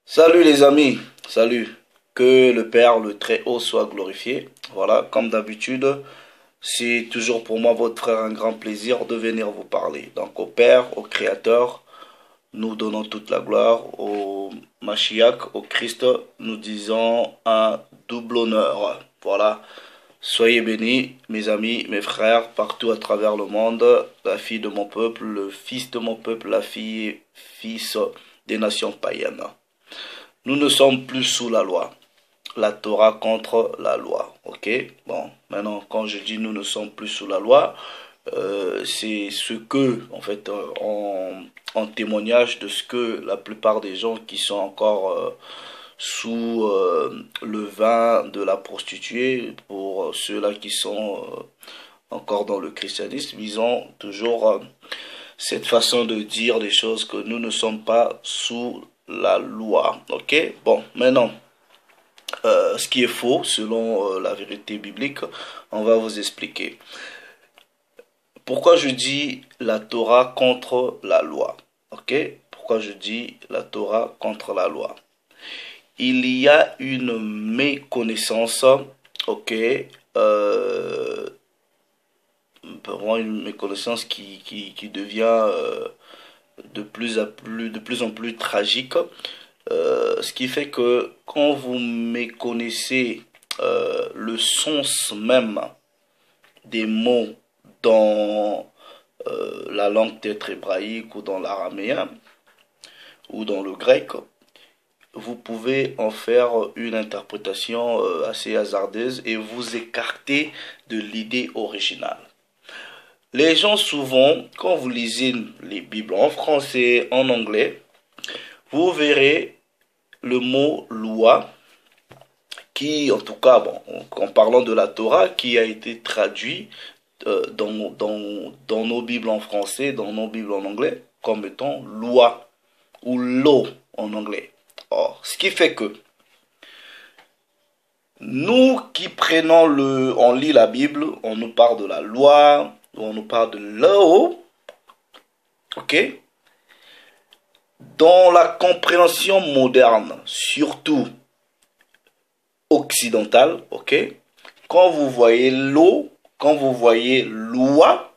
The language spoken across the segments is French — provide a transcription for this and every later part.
Salut les amis, salut. Que le Père, le Très-Haut soit glorifié. Voilà, comme d'habitude, c'est toujours pour moi, votre frère, un grand plaisir de venir vous parler. Donc au Père, au Créateur, nous donnons toute la gloire. Au Mashiach, au Christ, nous disons un double honneur. Voilà, soyez bénis, mes amis, mes frères, partout à travers le monde, la fille de mon peuple, le fils de mon peuple, la fille, fils des nations païennes. Nous ne sommes plus sous la loi. La Torah contre la loi. Ok? Bon, maintenant, quand je dis nous ne sommes plus sous la loi, c'est ce que, en fait, en témoignage de ce que la plupart des gens qui sont encore sous le vin de la prostituée, pour ceux-là qui sont encore dans le christianisme, ils ont toujours cette façon de dire des choses que nous ne sommes pas sous la loi. Ok? Bon, maintenant, ce qui est faux selon la vérité biblique, on va vous expliquer. Pourquoi je dis la Torah contre la loi? Ok? Pourquoi je dis la Torah contre la loi? Il y a une méconnaissance, ok, vraiment une méconnaissance qui devient de plus en plus tragique. Ce qui fait que quand vous méconnaissez le sens même des mots dans la langue peut-être hébraïque ou dans l'araméen ou dans le grec, vous pouvez en faire une interprétation assez hasardeuse et vous écarter de l'idée originale. Les gens souvent, quand vous lisez les Bibles en français, en anglais, vous verrez le mot loi qui, en tout cas, bon, en parlant de la Torah, qui a été traduit dans nos Bibles en français, dans nos Bibles en anglais, comme étant loi ou law en anglais. Or, ce qui fait que nous qui prenons on lit la Bible, on nous parle de la loi, ou on nous parle de law, ok? Dans la compréhension moderne, surtout occidentale, ok? Quand vous voyez law, quand vous voyez loi,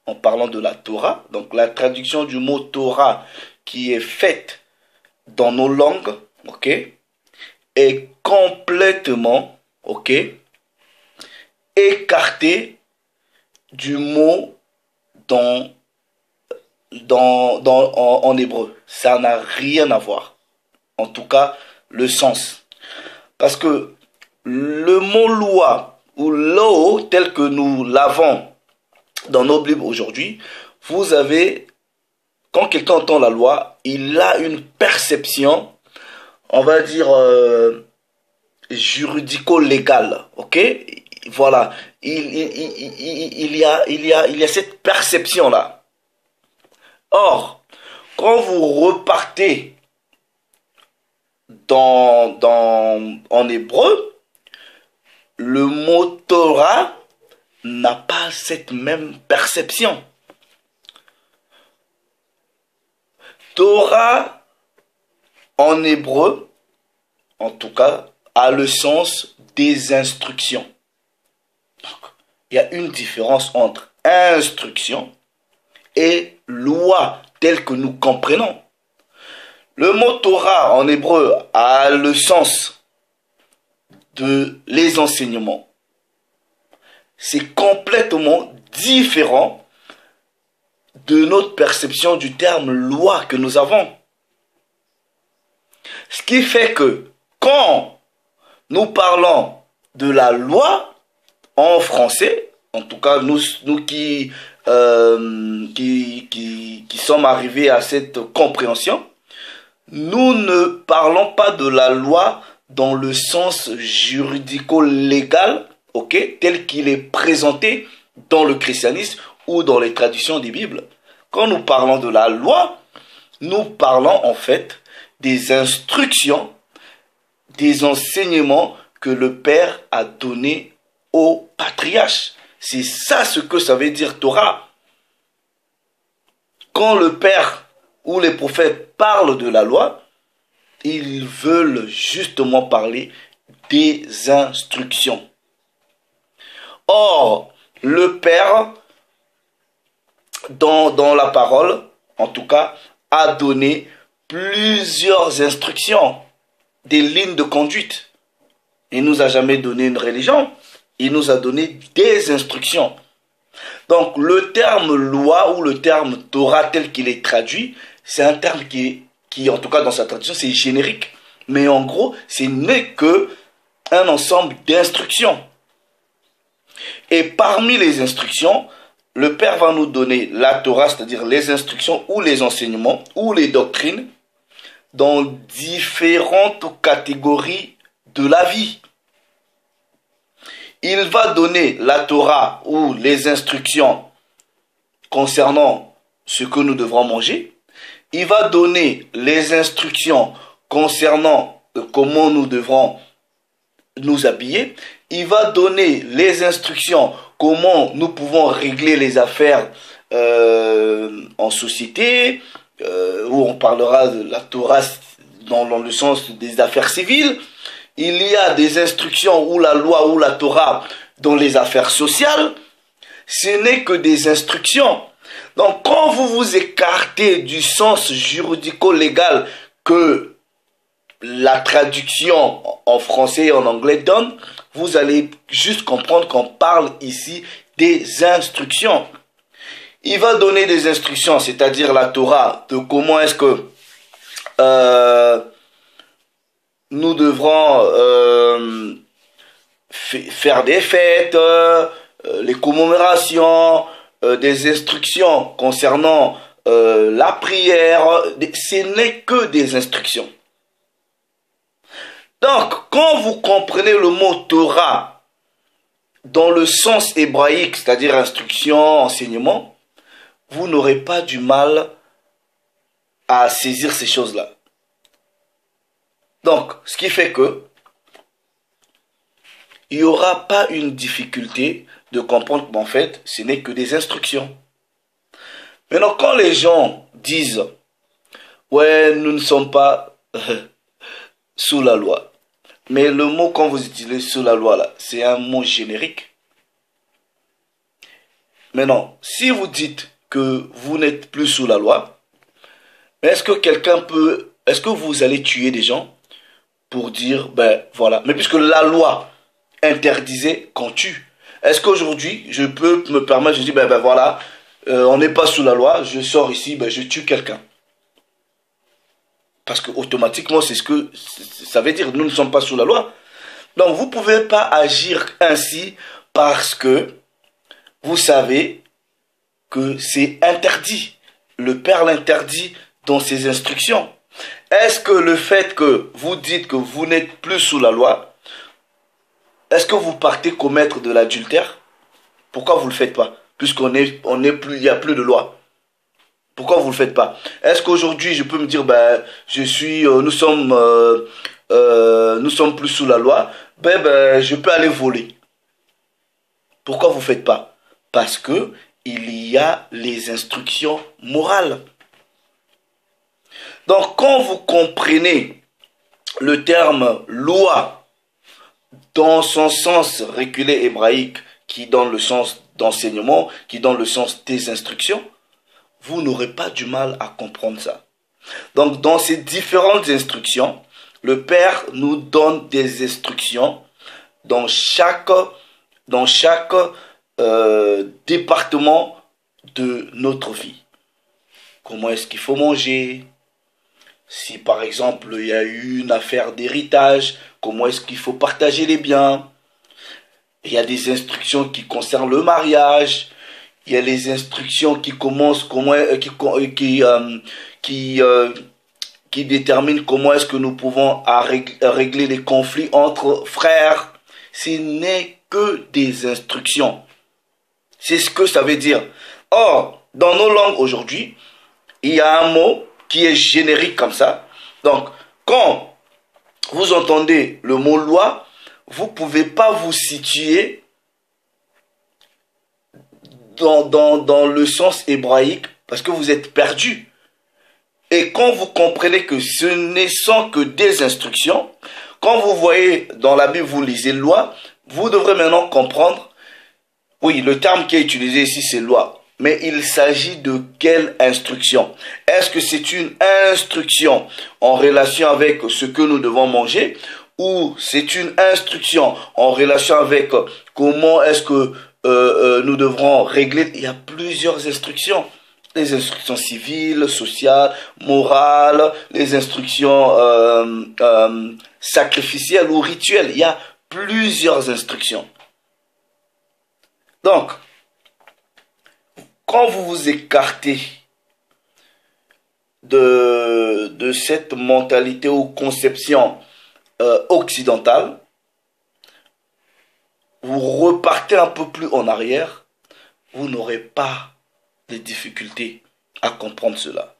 en parlant de la Torah, donc la traduction du mot Torah qui est faite dans nos langues, ok, est complètement, ok, écartée du mot en hébreu. Ça n'a rien à voir. En tout cas, le sens. Parce que le mot loi ou law, tel que nous l'avons dans nos Bibles aujourd'hui, vous avez, quand quelqu'un entend la loi, il a une perception, on va dire, juridico-légale. Ok? Voilà. Il y a cette perception-là. Or, quand vous repartez en hébreu, le mot Torah n'a pas cette même perception. Torah, en hébreu, en tout cas, a le sens des instructions. Donc, il y a une différence entre instruction et loi telle que nous comprenons. Le mot Torah en hébreu a le sens de les enseignements. C'est complètement différent de notre perception du terme loi que nous avons. Ce qui fait que quand nous parlons de la loi en français, en tout cas nous qui sommes arrivés à cette compréhension, nous ne parlons pas de la loi dans le sens juridico-légal, ok, tel qu'il est présenté dans le christianisme ou dans les traditions des Bibles. Quand nous parlons de la loi, nous parlons en fait des instructions, des enseignements que le Père a donnés aux patriarches. C'est ça ce que ça veut dire Torah. Quand le Père ou les prophètes parlent de la loi, ils veulent justement parler des instructions. Or, le Père, dans la parole, en tout cas, a donné plusieurs instructions, des lignes de conduite. Il ne nous a jamais donné une religion, il nous a donné des instructions. Donc, le terme loi ou le terme Torah tel qu'il est traduit, c'est un terme qui, en tout cas dans sa traduction, c'est générique. Mais en gros, ce n'est que un ensemble d'instructions. Et parmi les instructions, le Père va nous donner la Torah, c'est-à-dire les instructions ou les enseignements ou les doctrines dans différentes catégories de la vie. Il va donner la Torah ou les instructions concernant ce que nous devrons manger. Il va donner les instructions concernant comment nous devrons nous habiller. Il va donner les instructions comment nous pouvons régler les affaires en société, où on parlera de la Torah dans le sens des affaires civiles. Il y a des instructions ou la loi ou la Torah dans les affaires sociales. Ce n'est que des instructions. Donc quand vous vous écartez du sens juridico-légal que la traduction en français et en anglais donne, vous allez juste comprendre qu'on parle ici des instructions. Il va donner des instructions, c'est-à-dire la Torah, de comment est-ce que nous devrons faire des fêtes, les commémorations, des instructions concernant la prière. Ce n'est que des instructions. Donc, quand vous comprenez le mot Torah dans le sens hébraïque, c'est-à-dire instruction, enseignement, vous n'aurez pas du mal à saisir ces choses-là. Donc, ce qui fait que il n'y aura pas une difficulté de comprendre qu'en fait, ce n'est que des instructions. Maintenant, quand les gens disent « Ouais, nous ne sommes pas sous la loi », mais le mot quand vous utilisez sous la loi, là, c'est un mot générique. Maintenant, si vous dites que vous n'êtes plus sous la loi, est-ce que quelqu'un peut... Est-ce que vous allez tuer des gens pour dire, ben voilà. Mais puisque la loi interdisait qu'on tue, est-ce qu'aujourd'hui, je peux me permettre, je dis, ben voilà, on n'est pas sous la loi, je sors ici, ben je tue quelqu'un. Parce que automatiquement, c'est ce que ça veut dire, nous ne sommes pas sous la loi. Donc, vous ne pouvez pas agir ainsi parce que vous savez que c'est interdit. Le Père l'interdit dans ses instructions. Est-ce que le fait que vous dites que vous n'êtes plus sous la loi, est-ce que vous partez commettre de l'adultère? Pourquoi vous ne le faites pas? Puisqu'on est plus, il n'y a plus de loi. Pourquoi vous ne le faites pas? Est-ce qu'aujourd'hui, je peux me dire, ben, nous sommes plus sous la loi, ben, je peux aller voler. Pourquoi vous ne faites pas? Parce que il y a les instructions morales. Donc, quand vous comprenez le terme loi dans son sens reculé hébraïque, qui donne le sens d'enseignement, qui donne le sens des instructions, vous n'aurez pas du mal à comprendre ça. Donc, dans ces différentes instructions, le Père nous donne des instructions dans chaque département de notre vie. Comment est-ce qu'il faut manger? Si par exemple il y a eu une affaire d'héritage, comment est-ce qu'il faut partager les biens? Il y a des instructions qui concernent le mariage. Il y a les instructions qui commencent, qui déterminent comment est-ce que nous pouvons régler les conflits entre frères. Ce n'est que des instructions. C'est ce que ça veut dire. Or, dans nos langues aujourd'hui, il y a un mot qui est générique comme ça. Donc, quand vous entendez le mot loi, vous ne pouvez pas vous situer dans le sens hébraïque parce que vous êtes perdu. Et quand vous comprenez que ce ne sont que des instructions, quand vous voyez dans la Bible, vous lisez loi, vous devrez maintenant comprendre, oui, le terme qui est utilisé ici, c'est loi. Mais il s'agit de quelle instruction? Est-ce que c'est une instruction en relation avec ce que nous devons manger ou c'est une instruction en relation avec comment est-ce que nous devrons régler? Il y a plusieurs instructions. Les instructions civiles, sociales, morales, les instructions sacrificielles ou rituelles. Il y a plusieurs instructions. Donc, quand vous vous écartez de cette mentalité ou conception occidentale, vous repartez un peu plus en arrière, vous n'aurez pas de difficultés à comprendre cela.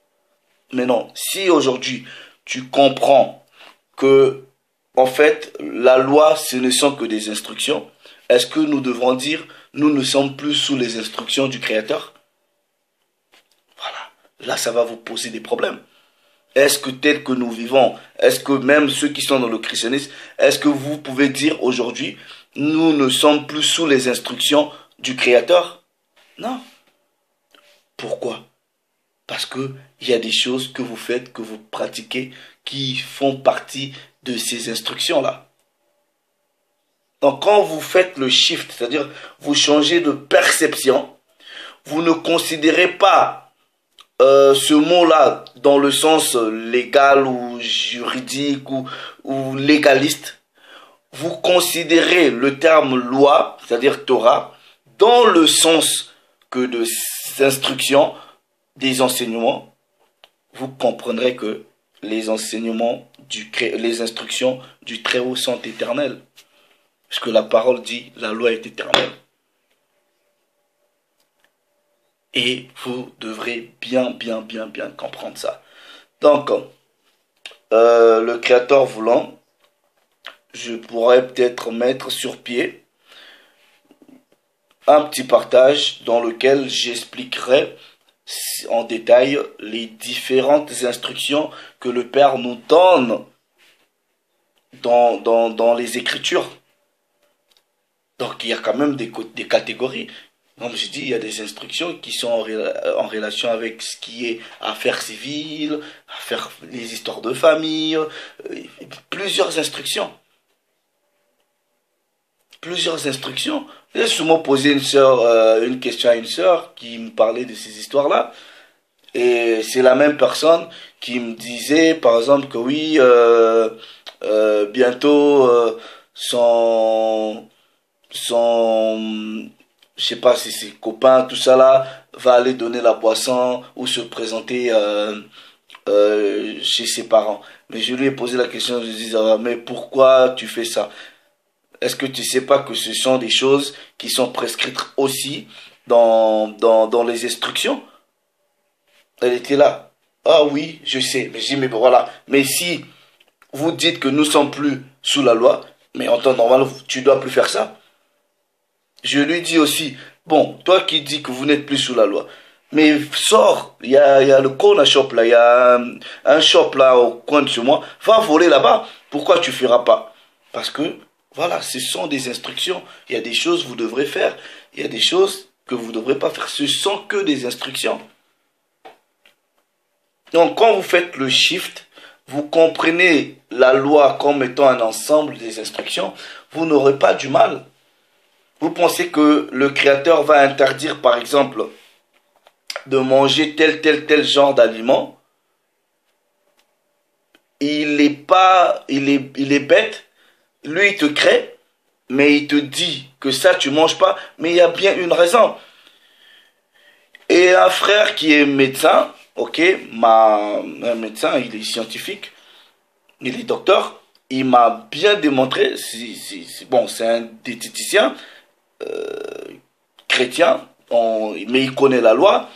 Mais non, si aujourd'hui tu comprends que, en fait, la loi, ce ne sont que des instructions, est-ce que nous devrons dire, nous ne sommes plus sous les instructions du Créateur? Voilà, là ça va vous poser des problèmes. Est-ce que tel que nous vivons, est-ce que même ceux qui sont dans le christianisme, est-ce que vous pouvez dire aujourd'hui, nous ne sommes plus sous les instructions du Créateur? Non. Pourquoi? Parce que il y a des choses que vous faites, que vous pratiquez, qui font partie de ces instructions-là. Donc quand vous faites le shift, c'est-à-dire vous changez de perception, vous ne considérez pas ce mot-là dans le sens légal ou juridique ou légaliste, vous considérez le terme loi, c'est-à-dire Torah, dans le sens que de instructions, des enseignements, vous comprendrez que les enseignements, les instructions du Très-Haut sont éternelles. Parce que la parole dit, la loi est éternelle. Et vous devrez bien comprendre ça. Donc, le Créateur voulant, je pourrais peut-être mettre sur pied un petit partage dans lequel j'expliquerai en détail les différentes instructions que le Père nous donne dans les Écritures. Donc il y a quand même des catégories. Comme je dis, il y a des instructions qui sont en relation avec ce qui est affaires civiles, les histoires de famille, plusieurs instructions. Plusieurs instructions. J'ai souvent posé une question à une sœur qui me parlait de ces histoires-là. Et c'est la même personne qui me disait, par exemple, que oui, bientôt, je sais pas si ses copains, tout ça là, va aller donner la boisson ou se présenter chez ses parents. Mais je lui ai posé la question, je lui ai dit, ah, mais pourquoi tu fais ça? Est-ce que tu sais pas que ce sont des choses qui sont prescrites aussi dans les instructions? Elle était là. Ah oui, je sais. Mais je dis, mais voilà. Mais si vous dites que nous ne sommes plus sous la loi, mais en temps normal, tu dois plus faire ça. Je lui dis aussi, bon, toi qui dis que vous n'êtes plus sous la loi, mais sors, il y a le corner shop là, il y a un shop là au coin de chez moi, va voler là-bas. Pourquoi tu ne feras pas? Parce que, voilà, ce sont des instructions. Il y a des choses que vous devrez faire, il y a des choses que vous ne devrez pas faire. Ce sont que des instructions. Donc, quand vous faites le shift, vous comprenez la loi comme étant un ensemble des instructions, vous n'aurez pas du mal. Vous pensez que le Créateur va interdire, par exemple, de manger tel genre d'aliment. Il est bête. Lui, il te crée, mais il te dit que ça, tu manges pas. Mais il y a bien une raison. Et un frère qui est médecin, ok, un médecin, il est scientifique, il est docteur, il m'a bien démontré, bon, c'est un diététicien, chrétien, mais il connaît la loi,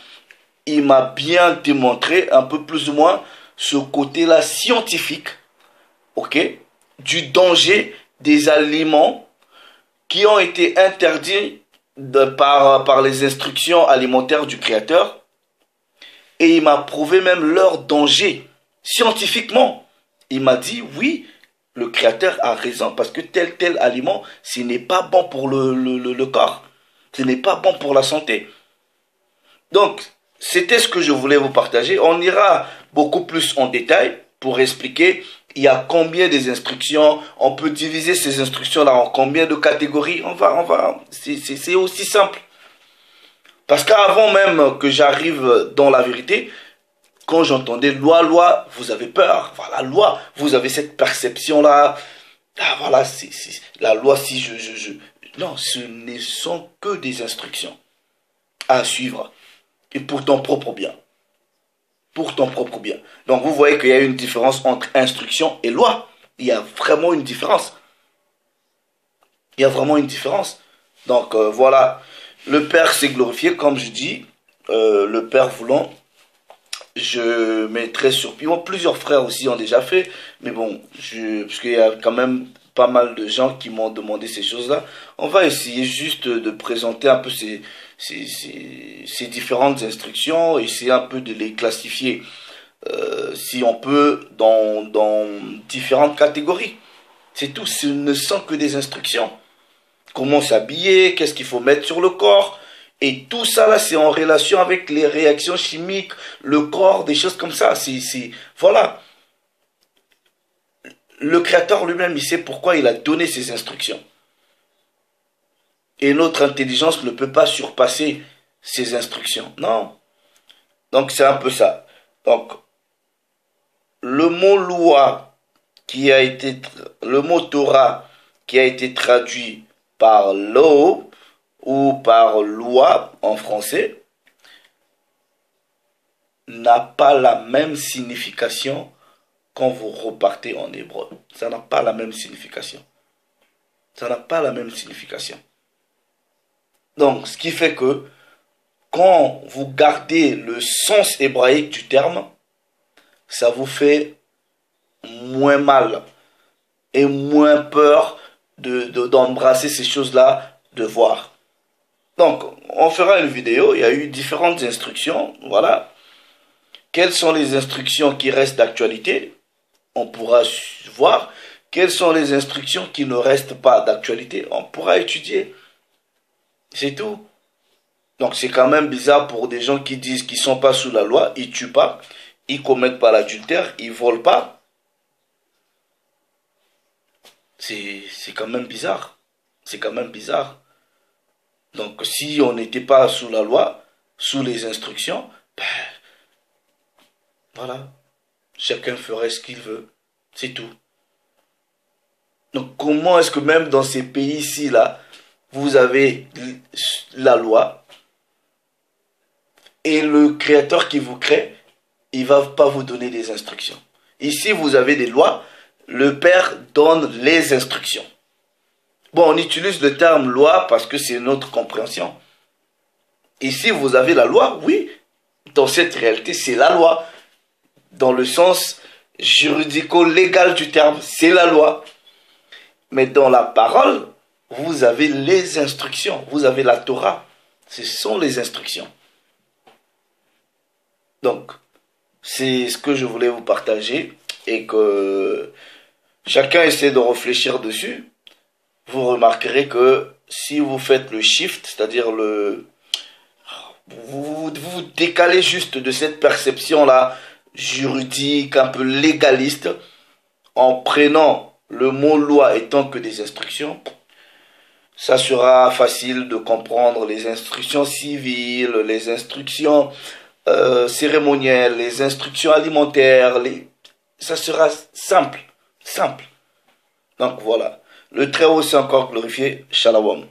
il m'a bien démontré un peu plus ou moins ce côté-là scientifique, ok, du danger des aliments qui ont été interdits par les instructions alimentaires du Créateur Et il m'a prouvé même leur danger, scientifiquement. Il m'a dit, oui, le Créateur a raison, parce que tel aliment, ce n'est pas bon pour le corps. Ce n'est pas bon pour la santé. Donc, c'était ce que je voulais vous partager. On ira beaucoup plus en détail pour expliquer il y a combien des instructions. On peut diviser ces instructions-là en combien de catégories. C'est aussi simple. Parce qu'avant même que j'arrive dans la vérité, quand j'entendais loi, vous avez peur. Voilà, loi, vous avez cette perception-là. Ah, voilà, la loi, si Non, ce ne sont que des instructions à suivre. Et pour ton propre bien. Pour ton propre bien. Donc vous voyez qu'il y a une différence entre instruction et loi. Il y a vraiment une différence. Il y a vraiment une différence. Donc voilà. Le Père s'est glorifié, comme je dis. Le Père voulant. Je mettrai sur pied. Bon, plusieurs frères aussi ont déjà fait. Mais bon, parce qu'il y a quand même pas mal de gens qui m'ont demandé ces choses-là. On va essayer juste de présenter un peu ces différentes instructions, essayer un peu de les classifier, si on peut, dans différentes catégories. C'est tout, ce ne sont que des instructions. Comment s'habiller, qu'est-ce qu'il faut mettre sur le corps, et tout ça là, c'est en relation avec les réactions chimiques, le corps, des choses comme ça. Voilà. Le Créateur lui-même, il sait pourquoi il a donné ces instructions. Et notre intelligence ne peut pas surpasser ces instructions. Non. Donc c'est un peu ça. Donc, le mot loi, le mot Torah, qui a été traduit par law ou par loi en français, n'a pas la même signification quand vous repartez en hébreu. Ça n'a pas la même signification. Ça n'a pas la même signification. Donc, ce qui fait que quand vous gardez le sens hébraïque du terme, ça vous fait moins mal et moins peur d'embrasser ces choses-là, de voir. Donc, on fera une vidéo, il y a eu différentes instructions, voilà. Quelles sont les instructions qui restent d'actualité? On pourra voir. Quelles sont les instructions qui ne restent pas d'actualité? On pourra étudier. C'est tout. Donc c'est quand même bizarre pour des gens qui disent qu'ils ne sont pas sous la loi, ils ne tuent pas, ils ne commettent pas l'adultère, ils ne volent pas. C'est quand même bizarre. C'est quand même bizarre. Donc si on n'était pas sous la loi, sous les instructions, ben, voilà. Chacun ferait ce qu'il veut. C'est tout. Donc comment est-ce que même dans ces pays-ci, là, vous avez la loi et le Créateur qui vous crée, il ne va pas vous donner des instructions. Ici, vous avez des lois, le Père donne les instructions. Bon, on utilise le terme loi parce que c'est notre compréhension. Ici, vous avez la loi, oui. Dans cette réalité, c'est la loi. Dans le sens juridico-légal du terme, c'est la loi. Mais dans la parole, vous avez les instructions. Vous avez la Torah. Ce sont les instructions. Donc, c'est ce que je voulais vous partager. Et que chacun essaie de réfléchir dessus. Vous remarquerez que si vous faites le shift, c'est-à-dire vous décalez juste de cette perception-là, juridique, un peu légaliste, en prenant le mot loi étant que des instructions, ça sera facile de comprendre les instructions civiles, les instructions cérémonielles, les instructions alimentaires, ça sera simple. Donc voilà. Le Très-Haut s'est encore glorifié. Shalom.